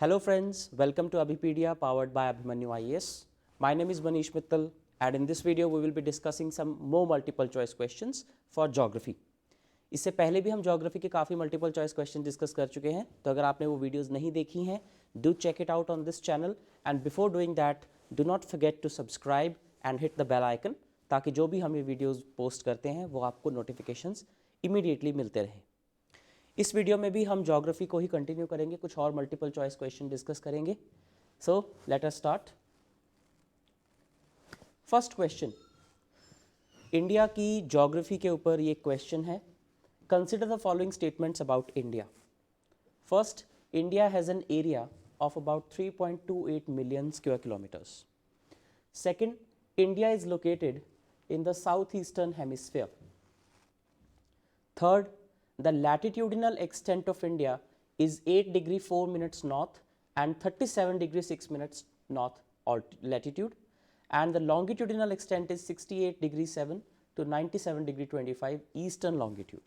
Hello friends, welcome to Abhipedia powered by Abhimanyu IAS. My name is Manish Mittal and in this video we will be discussing some more multiple choice questions for geography. इससे पहले भी हम geography के काफ़ी multiple choice question discuss कर चुके हैं, तो अगर आपने वो videos नहीं देखी हैं, do check it out on this channel and before doing that, do not forget to subscribe and hit the bell icon ताकि जो भी हम ये videos post करते हैं वो आपको notifications immediately मिलते रहें. इस वीडियो में भी हम ज्योग्राफी को ही कंटिन्यू करेंगे, कुछ और मल्टीपल चॉइस क्वेश्चन डिस्कस करेंगे. So let us start. First question, India की ज्योग्राफी के ऊपर ये क्वेश्चन है. Consider the following statements about India. First, India has an area of about 3.28 million square kilometres. Second, India is located in the south eastern hemisphere. Third, the latitudinal extent of India is 8 degree 4 minutes north and 37 degree 6 minutes north latitude, and the longitudinal extent is 68 degree 7 to 97 degree 25 eastern longitude.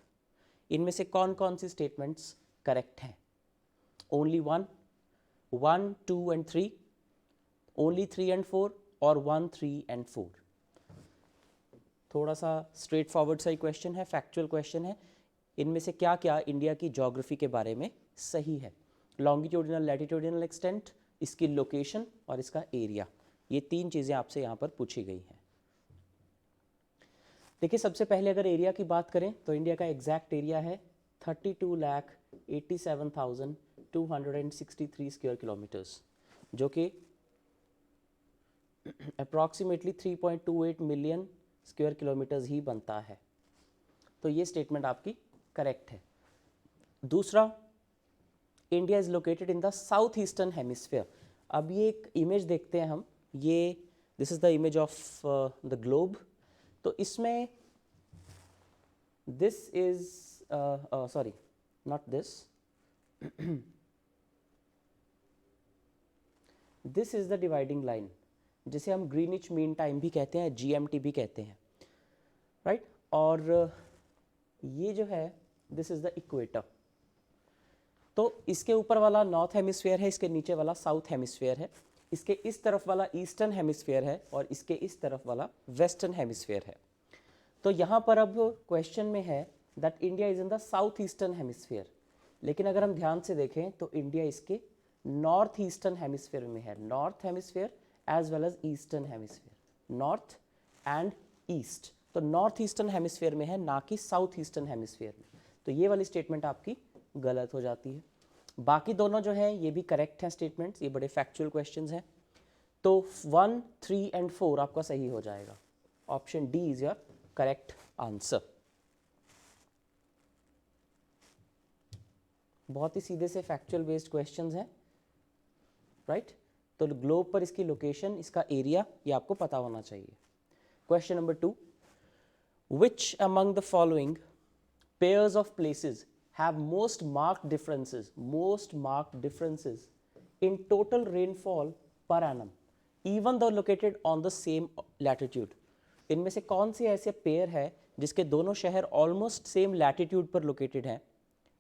इनमें से कौन कौन सी statements correct हैं? Only one, 1, 2 and 3, only 3 and 4 और 1, 3 and 4. थोड़ा सा straight forward सा ही question है, फैक्चुअल क्वेश्चन है. इनमें से क्या क्या इंडिया की ज्योग्राफी के बारे में सही है? लॉन्गिट्यूडिनल, लैटिट्यूडिनल एक्सटेंट, इसकी लोकेशन और इसका एरिया, ये तीन चीज़ें आपसे यहाँ पर पूछी गई हैं. देखिए, सबसे पहले अगर एरिया की बात करें तो इंडिया का एग्जैक्ट एरिया है 32,87,263 स्क्वायर किलोमीटर्स, जो कि अप्रॉक्सीमेटली 3.28 मिलियन स्क्वायर किलोमीटर्स ही बनता है. तो ये स्टेटमेंट आपकी करेक्ट है. दूसरा, India is located in the south eastern hemisphere. अब ये एक इमेज देखते हैं हम, ये this is the image of the globe. तो इसमें this is sorry not this this is the dividing line, जिसे हम ग्रीनिच मीन टाइम भी कहते हैं, GMT भी कहते हैं, राइट. और ये जो है दिस इज द इक्वेटर. तो इसके ऊपर वाला नॉर्थ हेमिस्फीयर है, इसके नीचे वाला साउथ हेमिस्फीयर है, इसके इस तरफ वाला ईस्टर्न हेमिस्फीयर है और इसके इस तरफ वाला वेस्टर्न हेमिस्फीयर है. तो यहाँ पर अब क्वेश्चन में है that India is in the south eastern hemisphere, लेकिन अगर हम ध्यान से देखें तो इंडिया इसके नॉर्थ ईस्टर्न हेमिस्फीयर में है. North hemisphere as well as eastern hemisphere, north and east. तो नॉर्थ ईस्टर्न हेमिस्फीयर में है, ना कि साउथ ईस्टर्न हेमिस्फीयर में. तो ये वाली स्टेटमेंट आपकी गलत हो जाती है. बाकी दोनों जो है ये भी करेक्ट हैं स्टेटमेंट्स, ये बड़े फैक्चुअल क्वेश्चंस हैं. तो 1, 3 and 4 आपका सही हो जाएगा. Option D is your correct answer. बहुत ही सीधे से फैक्चुअल बेस्ड क्वेश्चंस हैं, राइट. तो ग्लोब पर इसकी लोकेशन, इसका एरिया, ये आपको पता होना चाहिए. Question number 2, which among the following pairs of places have most marked differences in total rainfall per annum even though located on the same latitude? इनमें से कौन से ऐसे पेयर है जिसके दोनों शहर ऑलमोस्ट सेम लैटिट्यूड पर लोकेटेड हैं,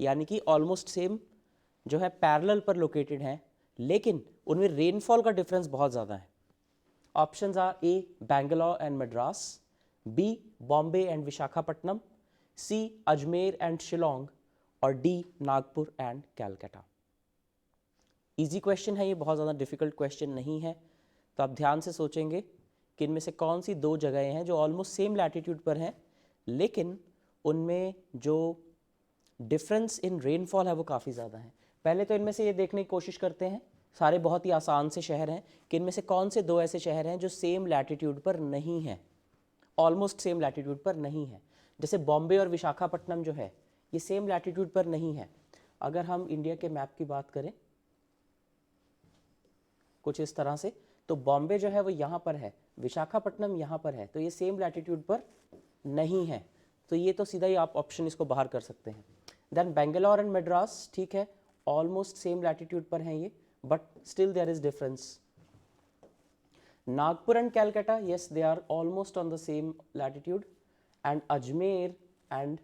यानी कि ऑलमोस्ट सेम जो है पैरेलल पर लोकेटेड हैं, लेकिन उनमें रेनफॉल का डिफरेंस बहुत ज़्यादा है? Options are A Bangalore and Madras, B Bombay and Visakhapatnam, C Ajmer and Shillong और D Nagpur and Calcutta. Easy question है ये, बहुत ज़्यादा डिफिकल्ट क्वेश्चन नहीं है. तो आप ध्यान से सोचेंगे कि इनमें से कौन सी दो जगहें हैं जो ऑलमोस्ट सेम लैटिट्यूड पर हैं, लेकिन उनमें जो डिफरेंस इन रेनफॉल है वो काफ़ी ज़्यादा है. पहले तो इनमें से ये देखने की कोशिश करते हैं, सारे बहुत ही आसान से शहर हैं, कि इनमें से कौन से दो ऐसे शहर हैं जो सेम लैटिट्यूड पर नहीं हैं, ऑलमोस्ट सेम लैटिट्यूड पर नहीं है. जैसे बॉम्बे और विशाखापट्टनम जो है ये सेम लैटिट्यूड पर नहीं है. अगर हम इंडिया के मैप की बात करें कुछ इस तरह से, तो बॉम्बे जो है वो यहाँ पर है, विशाखापट्टनम यहाँ पर है, तो ये सेम लैटिट्यूड पर नहीं है. तो ये तो सीधा ही आप ऑप्शन इसको बाहर कर सकते हैं. देन बेंगलोर एंड मद्रास, ठीक है, ऑलमोस्ट सेम लैटिट्यूड पर हैं ये, but still there is difference. Nagpur and Calcutta, yes, they are almost on the same latitude, and Ajmer and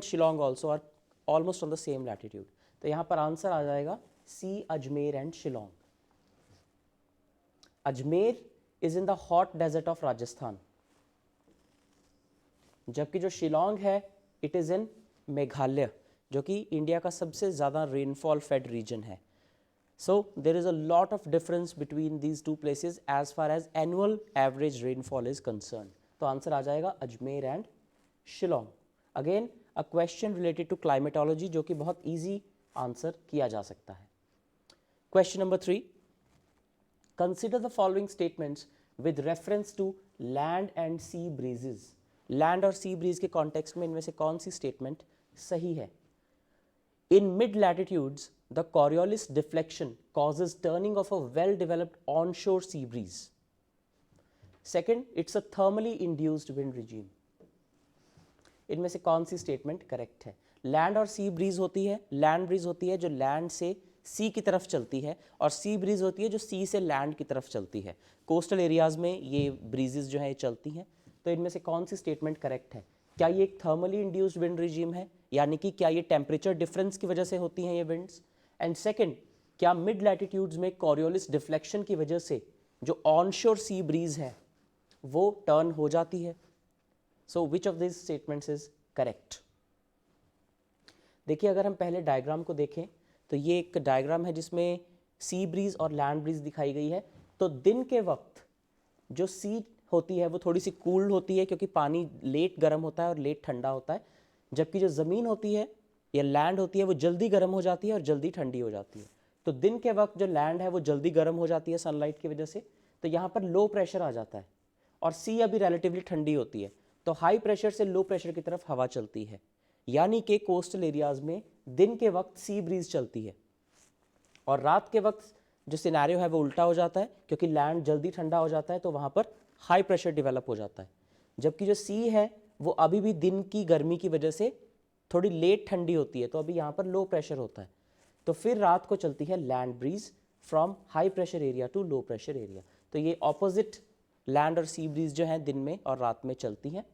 Shillong also are almost on the same latitude. तो यहाँ पर answer आ जाएगा C, Ajmer and Shillong. Ajmer is in the hot desert of Rajasthan, जबकि जो शिलोंग है it is in Meghalaya, जो कि इंडिया का सबसे ज़्यादा रेनफॉल फेड रीजन है। So there is a lot of difference between these two places as far as annual average rainfall is concern. तो आंसर आ जाएगा Ajmer and Shillong. Again a question related to climatology, जो कि बहुत ईजी आंसर किया जा सकता है। Question number 3, consider the following statements with reference to land and sea breezes. Land और सी ब्रीज के कॉन्टेक्स्ट में इनमें से कौन सी स्टेटमेंट सही है? In mid latitudes the Coriolis deflection causes turning of a well developed onshore sea bridge. Second, it's a thermally induced wind regime. इनमें से कौन सी स्टेटमेंट करेक्ट है? लैंड और सी ब्रीज होती है, लैंड ब्रीज होती है जो लैंड से सी की तरफ चलती है, और सी ब्रीज होती है जो सी से लैंड की तरफ चलती है। कोस्टल एरियाज में ये ब्रीजेज जो है चलती हैं। तो इनमें से कौन सी स्टेटमेंट करेक्ट है? क्या ये एक थर्मली इंड्यूस्ड विंड रिजीम है, यानी कि क्या ये टेम्परेचर डिफरेंस की वजह से होती हैं ये विंड्स? एंड सेकंड, क्या मिड लैटिट्यूड्स में कॉरियोलिस डिफ्लेक्शन की वजह से जो ऑनशोर सी ब्रीज है वो टर्न हो जाती है? So which of this statements is correct? देखिए, अगर हम पहले डायग्राम को देखें तो ये एक डायग्राम है जिसमें सी ब्रीज और लैंड ब्रीज दिखाई गई है। तो दिन के वक्त जो सी होती है वो थोड़ी सी कूल्ड होती है, क्योंकि पानी लेट गर्म होता है और लेट ठंडा होता है, जबकि जो ज़मीन होती है या लैंड होती है वो जल्दी गर्म हो जाती है और जल्दी ठंडी हो जाती है। तो दिन के वक्त जो लैंड है वो जल्दी गर्म हो जाती है सनलाइट की वजह से, तो यहाँ पर लो प्रेशर आ जाता है, और सी अभी रिलेटिवली ठंडी होती है, तो हाई प्रेशर से लो प्रेशर की तरफ हवा चलती है, यानी कि कोस्टल एरियाज में दिन के वक्त सी ब्रीज चलती है, और रात के वक्त जो सिनेरियो है वो उल्टा हो जाता है, क्योंकि लैंड जल्दी ठंडा हो जाता है तो वहाँ पर हाई प्रेशर डेवलप हो जाता है, जबकि जो सी है वो अभी भी दिन की गर्मी की वजह से थोड़ी लेट ठंडी होती है, तो अभी यहाँ पर लो प्रेशर होता है। तो फिर रात को चलती है land breeze from high pressure area to low pressure area. तो ये ऑपोजिट लैंड और सी ब्रीज जो हैं दिन में और रात में चलती हैं।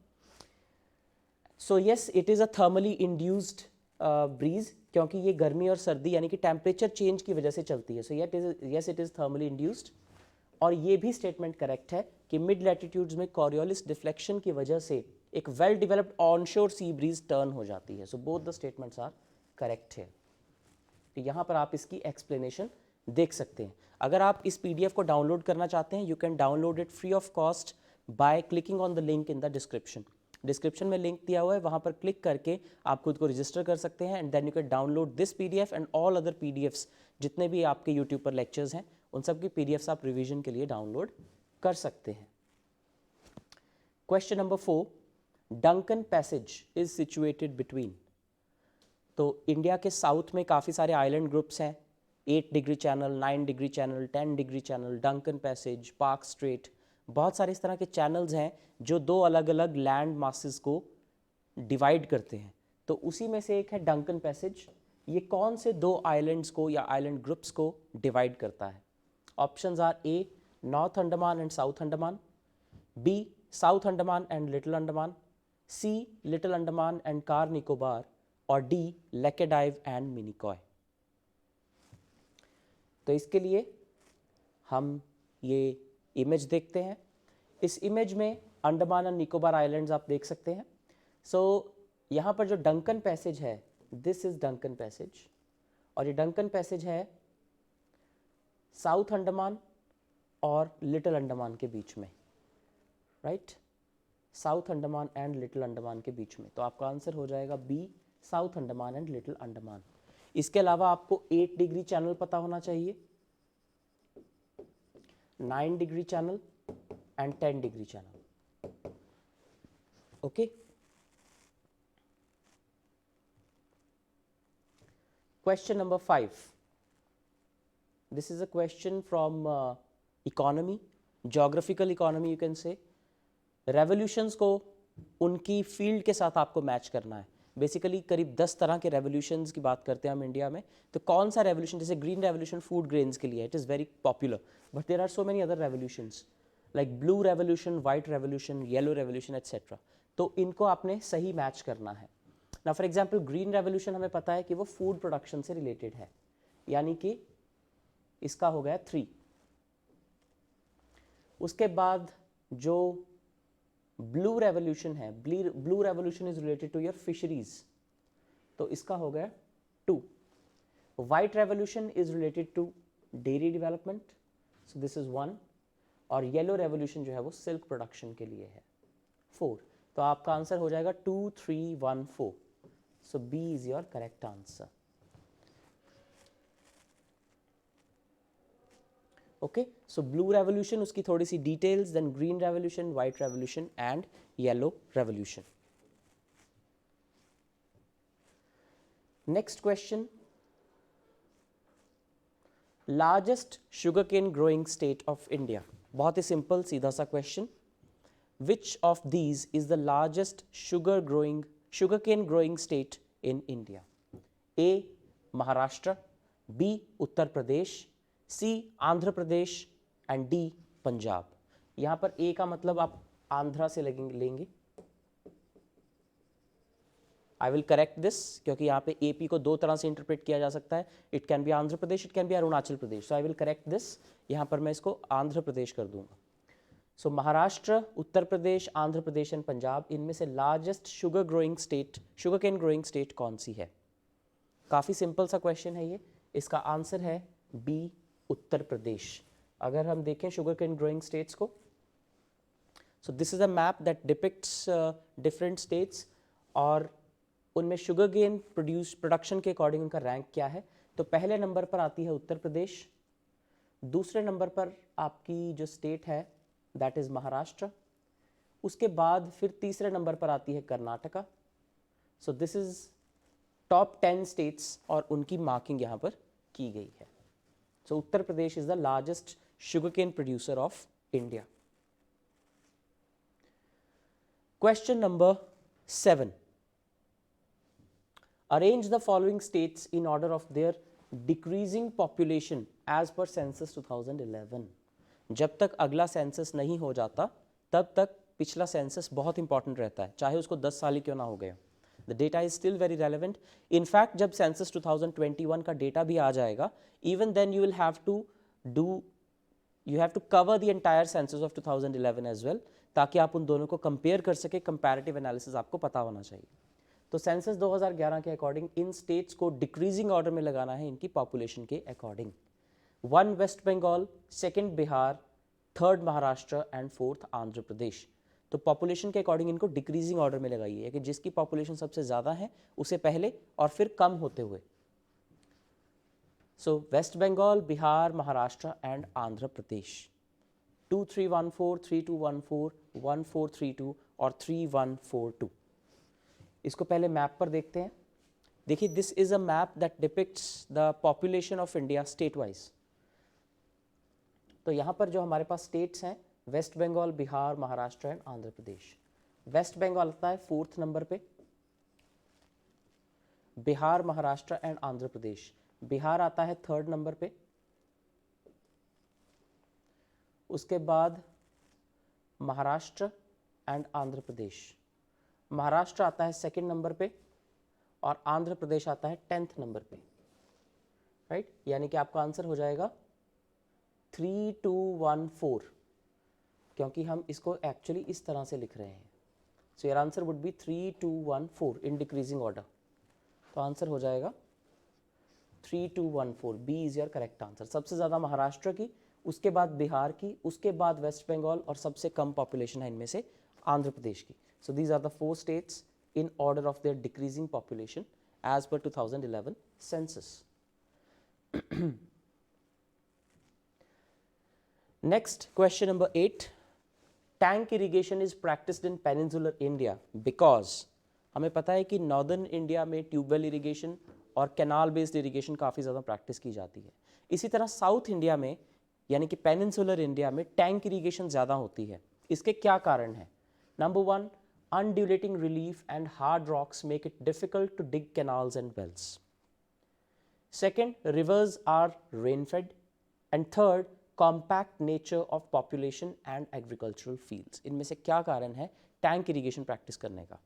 So yes, it is a thermally induced breeze, क्योंकि ये गर्मी और सर्दी यानी कि टेम्परेचर चेंज की वजह से चलती है। So yes, it is thermally induced. और ये भी स्टेटमेंट करेक्ट है कि मिड लैटिट्यूड्स में कॉरियोलिस डिफ्लेक्शन की वजह से एक well developed onshore sea breeze turn हो जाती है। So both the statements are correct है। तो यहाँ पर आप इसकी एक्सप्लेनेशन देख सकते हैं। अगर आप इस PDF को डाउनलोड करना चाहते हैं, you can download it free of cost by clicking on the link in the description. Description में लिंक दिया हुआ है, वहाँ पर क्लिक करके आप खुद को रजिस्टर कर सकते हैं, and then you can download this PDF and all other PDFs जितने भी आपके यूट्यूब पर लेक्चर्स हैं उन सब की PDFs आप रिवीजन के लिए डाउनलोड कर सकते हैं। Question number 4, Duncan passage is situated between. तो इंडिया के साउथ में काफ़ी सारे आइलैंड ग्रुप्स हैं, 8 degree channel, 9 degree channel, 10 degree channel, Duncan passage, park straight, बहुत सारे इस तरह के चैनल्स हैं जो दो अलग अलग लैंड मासेस को डिवाइड करते हैं। तो उसी में से एक है डंकन पैसेज। ये कौन से दो आइलैंड्स को या आइलैंड ग्रुप्स को डिवाइड करता है? Options are A, north Andaman and south Andaman, B, south Andaman and little Andaman, C, little Andaman and Car Nicobar, और डी, लेकेडाइव एंड मिनिकॉय। तो इसके लिए हम ये इमेज देखते हैं। इस इमेज में अंडमान एंड निकोबार आइलैंड्स आप देख सकते हैं। सो यहाँ पर जो डंकन पैसेज है, दिस इज डंकन पैसेज, और ये डंकन पैसेज है साउथ अंडमान और लिटिल अंडमान के बीच में, right? South Andaman and little Andaman के बीच में। तो आपका आंसर हो जाएगा B, south Andaman and little Andaman. इसके अलावा आपको 8 डिग्री चैनल पता होना चाहिए, 9 degree channel and 10 degree channel. Okay, question number 5, this is a question from economy, geographical economy you can say. Revolutions को उनकी फील्ड के साथ आपको मैच करना है। बेसिकली करीब 10 तरह के रेवोल्यूशंस की बात करते हैं हम इंडिया में। तो कौन सा रेवोल्यूशन, जैसे ग्रीन रेवोल्यूशन फूड ग्रेन्स के लिए, it is very popular, but there are so many other revolutions like blue revolution, white revolution, yellow revolution etcetera. तो इनको आपने सही मैच करना है। ना फॉर एग्जाम्पल ग्रीन रेवोल्यूशन हमें पता है कि वो फूड प्रोडक्शन से रिलेटेड है, यानी कि इसका हो गया 3। उसके बाद जो ब्लू रेवोल्यूशन है, blue revolution is related to your fisheries, तो इसका हो गया 2। White revolution is related to dairy development, so this is 1। और येलो रेवोल्यूशन जो है वो सिल्क प्रोडक्शन के लिए है, 4। तो आपका आंसर हो जाएगा 2, 3, 1, 4। So B is your correct answer. Okay, so blue revolution, उसकी थोड़ी सी details, then green revolution, white revolution and yellow revolution. Next question, largest sugar cane growing state of India. बहुत ही सिंपल सीधा सा question, which of these is the largest sugar cane growing state in India? A Maharashtra, B Uttar Pradesh, C Andhra Pradesh and D Punjab. यहां पर ए का मतलब आप आंध्रा से लेंगे। आई विल करेक्ट दिस, क्योंकि यहाँ पे एपी को दो तरह से इंटरप्रेट किया जा सकता है, it can be Andhra Pradesh, it can be Arunachal Pradesh. So I will correct this, यहाँ पर मैं इसको आंध्र प्रदेश कर दूंगा। सो महाराष्ट्र, उत्तर प्रदेश, आंध्र प्रदेश एंड पंजाब, इनमें से largest sugar cane growing state कौन सी है? काफ़ी सिंपल सा क्वेश्चन है ये। इसका आंसर है बी उत्तर प्रदेश। अगर हम देखें शुगर केन ग्रोइंग स्टेट्स को, सो this is a map that depicts different states, और उनमें शुगर केन प्रोडक्शन के अकॉर्डिंग उनका रैंक क्या है। तो पहले नंबर पर आती है उत्तर प्रदेश, दूसरे नंबर पर आपकी जो स्टेट है दैट इज महाराष्ट्र, उसके बाद फिर तीसरे नंबर पर आती है Karnataka. So this is top 10 states और उनकी मार्किंग यहाँ पर की गई है। सो Uttar Pradesh is the largest sugar cane producer of India. Question number 7, arrange the following states in order of their decreasing population as per census 2011। जब तक अगला सेंसस नहीं हो जाता तब तक पिछला सेंसस बहुत इंपॉर्टेंट रहता है, चाहे उसको 10 साल ही क्यों ना हो गया। The data is still very relevant. In fact जब सेंसस 2021 का डेटा भी आ जाएगा, even then you have to cover the entire census of 2011 as well, ताकि आप उन दोनों को कंपेयर कर सके। कंपैरेटिव एनालिसिस आपको पता होना चाहिए। तो सेंसस 2011 के अकॉर्डिंग इन स्टेट्स को डिक्रीजिंग ऑर्डर में लगाना है इनकी पॉपुलेशन के according. 1 West Bengal, 2nd Bihar, 3rd Maharashtra and 4th Andhra Pradesh. तो पॉपुलेशन के अकॉर्डिंग इनको डिक्रीजिंग ऑर्डर में लगाइए कि जिसकी पॉपुलेशन सबसे ज़्यादा है उसे पहले और फिर कम होते हुए। सो वेस्ट बंगाल, बिहार, महाराष्ट्र एंड आंध्र प्रदेश। 2, 3, 1, 4, 3, 2, 1, 4, 1, 4, 3, 2 और 3, 1, 4, 2। इसको पहले मैप पर देखते हैं। देखिए, this is a map that depicts the population of India state wise. तो यहाँ पर जो हमारे पास स्टेट्स हैं, वेस्ट बंगाल, बिहार, महाराष्ट्र एंड आंध्र प्रदेश। वेस्ट बंगाल आता है 4th नंबर पे, बिहार, महाराष्ट्र एंड आंध्र प्रदेश। बिहार आता है 3rd नंबर पे, उसके बाद महाराष्ट्र एंड आंध्र प्रदेश। महाराष्ट्र आता है 2nd नंबर पे और आंध्र प्रदेश आता है 10th नंबर पे, राइट। यानी कि आपका आंसर हो जाएगा 3, 2, 1, 4, क्योंकि हम इसको एक्चुअली इस तरह से लिख रहे हैं। So your answer would be 3, 2, 1, 4 in decreasing order. तो आंसर हो जाएगा 3, 2, 1, 4। B is your correct answer. सबसे ज़्यादा महाराष्ट्र की, उसके बाद बिहार की, उसके बाद वेस्ट बंगाल और सबसे कम पॉपुलेशन है इनमें से आंध्र प्रदेश की। So these are the 4 states in order of their decreasing population as per 2011 census. Next, question number 8. Tank irrigation is practiced in peninsular India because हमें पता है कि नॉर्दर्न इंडिया में ट्यूबवेल इरिगेशन और कैनाल बेस्ड इरिगेशन काफ़ी ज़्यादा practice की जाती है। इसी तरह साउथ इंडिया में यानी कि पेनिनसुलर इंडिया में टैंक इरिगेशन ज़्यादा होती है। इसके क्या कारण है? Number 1, undulating relief and hard rocks make it difficult to dig canals and wells. Second, rivers are rain-fed. And third, compact nature of population and agricultural fields. इनमें से क्या कारण है टैंक इरिगेशन प्रैक्टिस करने का?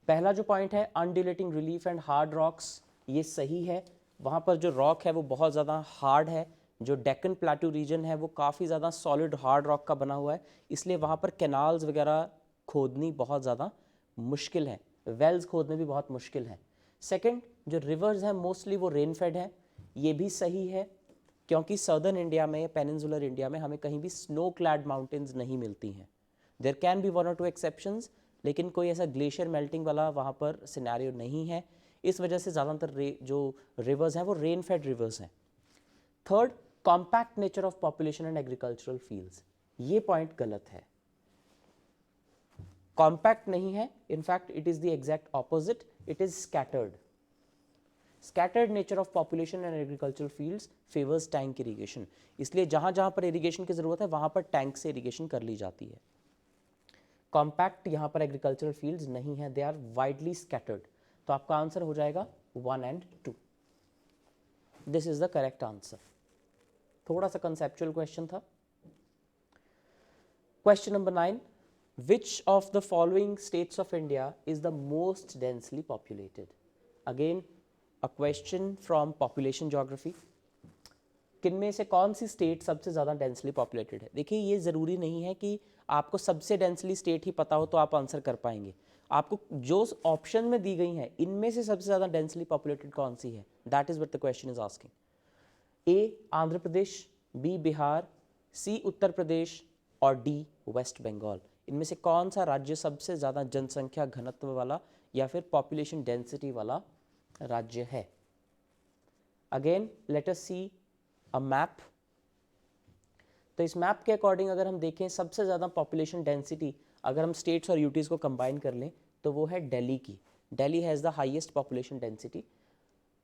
पहला जो पॉइंट है अनड्यूलेटिंग रिलीफ एंड हार्ड रॉक्स, ये सही है। वहाँ पर जो रॉक है वो बहुत ज़्यादा हार्ड है। जो डेक्कन प्लेटू रीजन है वो काफ़ी ज़्यादा सॉलिड हार्ड रॉक का बना हुआ है, इसलिए वहाँ पर कैनाल्स वगैरह खोदनी बहुत ज़्यादा मुश्किल है, वेल्स खोदने भी बहुत मुश्किल है। सेकंड, जो रिवर्स हैं मोस्टली वो रेन फेड है, ये भी सही है, क्योंकि सदर्न इंडिया में, पेनिनसुलर इंडिया में हमें कहीं भी स्नो क्लैड माउंटेन्स नहीं मिलती हैं। देयर कैन बी 1 और 2 एक्सेप्शंस, लेकिन कोई ऐसा ग्लेशियर मेल्टिंग वाला वहाँ पर सिनेरियो नहीं है। इस वजह से ज़्यादातर जो रिवर्स हैं वो रेन फेड रिवर्स हैं। Third, compact nature of population and agricultural fields, ये पॉइंट गलत है। कॉम्पैक्ट नहीं है, in fact it is the exact opposite, it is scattered. Scattered nature of population and agricultural fields favours tank irrigation, इसलिए जहां जहां पर इरीगेशन की जरूरत है वहां पर टैंक से इरीगेशन कर ली जाती है। कॉम्पैक्ट यहां पर एग्रीकल्चरल फील्ड्स नहीं है, दे आर वाइडली स्कैटर्ड। तो आपका आंसर हो जाएगा 1 and 2। This is the correct answer. थोड़ा सा कंसेप्चुअल क्वेश्चन था। Question number 9, which of the following states of India is the most densely populated? Again a question from population geography. किनमें से कौन सी state सबसे ज़्यादा डेंसली पॉपुलेटेड है? देखिए, ये ज़रूरी नहीं है कि आपको सबसे डेंसली स्टेट ही पता हो तो आप आंसर कर पाएंगे। आपको जो ऑप्शन में दी गई हैं इनमें से सबसे ज़्यादा डेंसली पॉपुलेटेड कौन सी है, that is what the question is asking. A Andhra Pradesh, B Bihar, C Uttar Pradesh और डी वेस्ट बंगाल। इनमें से कौन सा राज्य सबसे ज़्यादा जनसंख्या घनत्व वाला या फिर पॉपुलेशन डेंसिटी वाला राज्य है? Again let us see a map. तो इस मैप के अकॉर्डिंग अगर हम देखें सबसे ज़्यादा पॉपुलेशन डेंसिटी अगर हम स्टेट्स और यूटीज़ को कंबाइन कर लें तो वो है दिल्ली की। Delhi has the highest population density,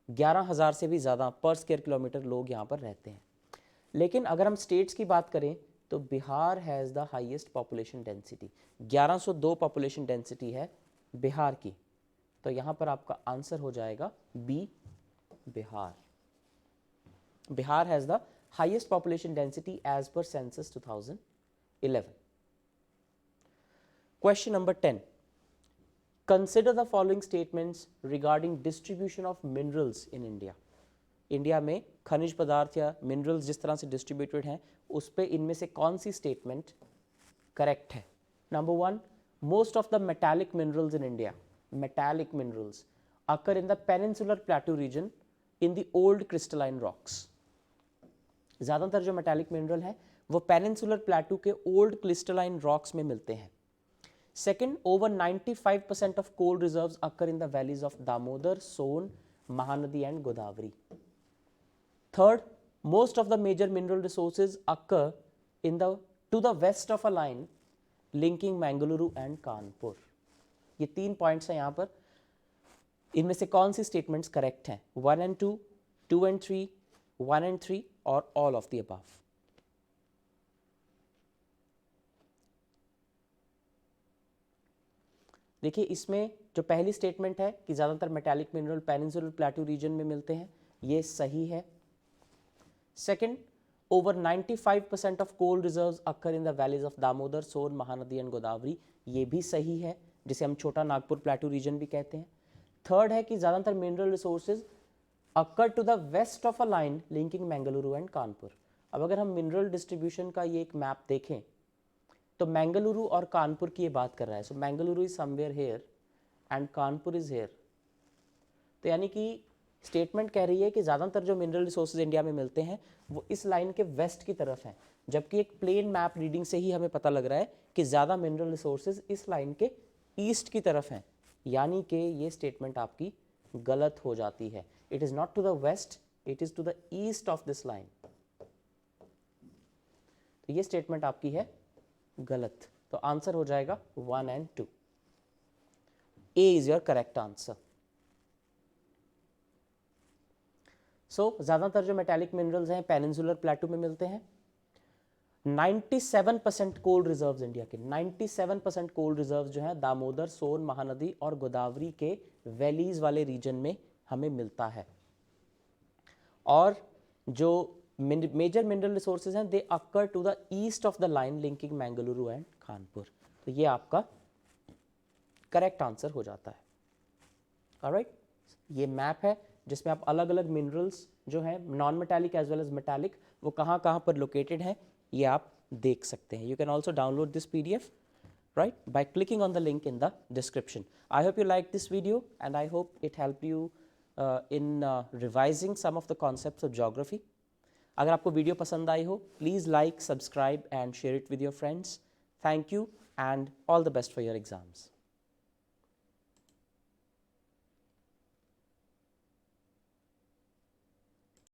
11,000 से भी ज़्यादा पर स्क्वायर किलोमीटर लोग यहाँ पर रहते हैं। लेकिन अगर हम स्टेट्स की बात करें तो Bihar has the highest population density, 1102 population density है बिहार की। तो यहाँ पर आपका आंसर हो जाएगा B, Bihar. Bihar has the highest population density as per census 2011। Question number 10, consider the following statements regarding distribution of minerals in India. India में खनिज पदार्थ या मिनरल्स जिस तरह से डिस्ट्रीब्यूटेड हैं उस पे इनमें से कौन सी स्टेटमेंट करेक्ट है? Number 1, most of the metallic minerals in India, metallic minerals occur in the peninsular plateau region in the old crystalline rocks. ज़्यादातर जो मेटालिक मिनरल है वो पेनिनसुलर प्लेटू के ओल्ड क्रिस्टलाइन रॉक्स में मिलते हैं। Second, over 95% of coal reserves occur in the valleys of Damodar, Son, Mahanadi and Godavari. Third, most of the major mineral resources occur in the to the west of a line linking Mangaluru and Kanpur. ये 3 points हैं यहाँ पर। इनमें से कौन सी statements correct हैं? 1 and 2, 2 and 3, 1 and 3 और all of the above? देखिए, इसमें जो पहली स्टेटमेंट है कि ज़्यादातर metallic mineral peninsular plateau region में मिलते हैं, ये सही है। Second, over 95% of coal reserves occur in the valleys of Damodar, Son, Mahanadi and Godavari, ये भी सही है, जिसे हम छोटा नागपुर प्लेटू रीजन भी कहते हैं। थर्ड है कि ज़्यादातर mineral resources occur to the west of a line linking Mangaluru and Kanpur. अब अगर हम मिनरल डिस्ट्रीब्यूशन का ये एक मैप देखें तो मैंगलुरु और कानपुर की ये बात कर रहा है। So Mangaluru is somewhere here and Kanpur is here. तो यानी कि स्टेटमेंट कह रही है कि ज़्यादातर जो मिनरल रिसोर्सेज इंडिया में मिलते हैं वो इस लाइन के वेस्ट की तरफ हैं, जबकि एक प्लेन मैप रीडिंग से ही हमें पता लग रहा है कि ज़्यादा मिनरल रिसोर्सेज इस लाइन के ईस्ट की तरफ हैं। यानी कि ये स्टेटमेंट आपकी गलत हो जाती है। It is not to the west, it is to the east of this line. तो ये स्टेटमेंट आपकी है गलत। तो आंसर हो जाएगा 1 and 2। A is your correct answer. ज़्यादातर जो मेटालिक मिनरल्स हैं पेनिनसुलर प्लेटू में मिलते हैं। 97% कोल रिजर्व्स इंडिया के, 97% कोल रिजर्व्स जो हैं दामोदर, सोन, महानदी और गोदावरी के वैलीज वाले रीजन में हमें मिलता है। और जो मेजर मिनरल रिसोर्सेज हैं they occur to the east of the line linking Mangaluru and Kanpur. तो ये आपका करेक्ट आंसर हो जाता है। ऑलराइट, ये मैप है जिसमें आप अलग अलग मिनरल्स जो है non metallic as well as metallic वो कहाँ कहाँ पर लोकेटेड है ये आप देख सकते हैं. You can also download this PDF right by clicking on the link in the description. I hope you liked this video and I hope it helped you in revising some of the concepts of geography. अगर आपको video पसंद आई हो please like, subscribe and share it with your friends. Thank you and all the best for your exams.